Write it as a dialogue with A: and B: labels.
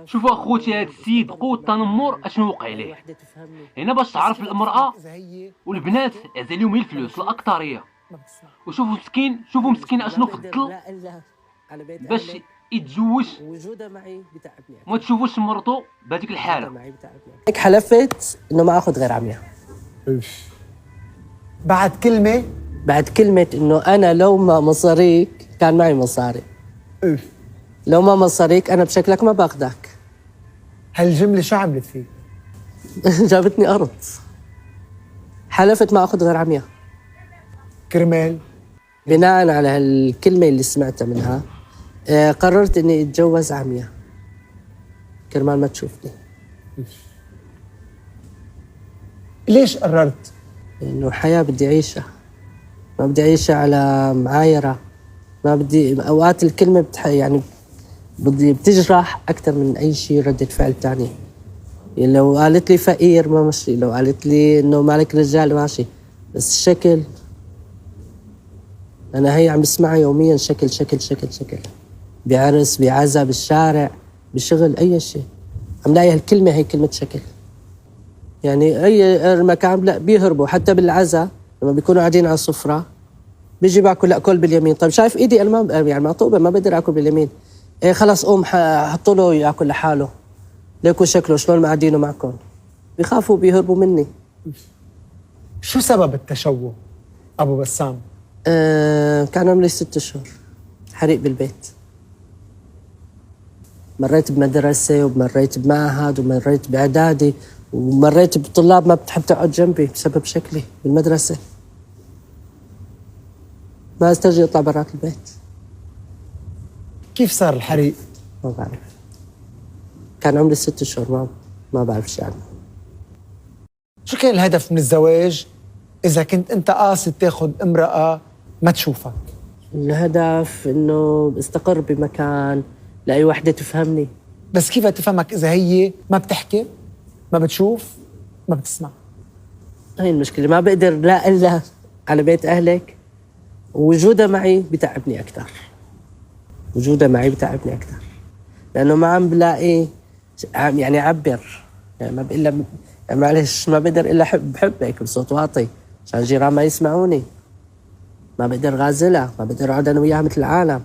A: شوفوا اخوتي، هذا السيد قوة التنمر اشنو وقع ليه هنا باش تعرف المرأة والبنات عزاليهم هي الفلوس الأكترية. وشوفوا مسكين، شوفوا مسكين اشنو فضل باش يتزوج وما تشوفوش مرتو بهذيك الحالة.
B: هيك حلفت انه ما اخذ غير عمية. بعد كلمة انه انا لو ما مصاريك كان معي مصاري، لو ما مصاريك انا بشكلك ما باخذك.
C: هالجملة شو عملت فيك؟
B: جابتني ارض. حلفت ما اخذ غير عمية.
C: كرمال
B: بناء على هالكلمة اللي سمعتها منها قررت اني اتجوز عمية كرمال ما تشوفني.
C: ليش قررت؟
B: انه حياة بدي اعيشها، ما بدي اعيشها على معايرة. ما بدي اوقات الكلمة يعني بتجرح اكثر من اي شيء ردة فعل تاني. يعني لو قالت لي فقير ما ماشي، لو قالت لي انه مالك رجال ماشي، بس الشكل انا هي عم بسمعها يوميا شكل شكل شكل شكل، بعرس بعزا بالشارع بشغل اي شيء عم لاقي هالكلمة، هي كلمة شكل. يعني اي مكان لا بيهربوا، حتى بالعزا لما بيكونوا قاعدين على السفرة بيجي باكل اكل باليمين. طيب شايف ايدي انا ما يعني مقطوبة ما بقدر اكل باليمين، إيه خلاص قوم حطوا له ياكل لحاله، ليكوا شكله شلون مقعدينه معكم، بيخافوا بيهربوا مني.
C: شو سبب التشوه أبو بسام؟
B: كان عمري 6 أشهر، حريق بالبيت. مريت بمدرسة ومريت بمعهد ومريت بإعدادي ومريت بطلاب ما بتحب تقعد جنبي بسبب شكلي بالمدرسة. ما استرجي يطلع برات البيت.
C: كيف صار الحريق؟
B: ما بعرف، كان عمري 6 أشهر، ما بعرف شو عنه.
C: شو كان الهدف من الزواج إذا كنت أنت قاصد تاخد امرأة ما تشوفك؟
B: الهدف إنه استقر بمكان لأي وحدة تفهمني.
C: بس كيف تفهمك إذا هي ما بتحكي، ما بتشوف، ما بتسمع؟
B: هاي المشكلة، ما بقدر لا إلا على بيت أهلك، ووجودها معي بتعبني أكثر. وجودها معي بتعبني أكثر لأنه ما عم بلاقي يعني أعبر، يعني ما بقول يعني معلش ما بقدر إلا بحبك بصوت واطي عشان الجيران ما يسمعوني. ما بقدر غازلها، ما بقدر أقعد أنا وياها مثل العالم.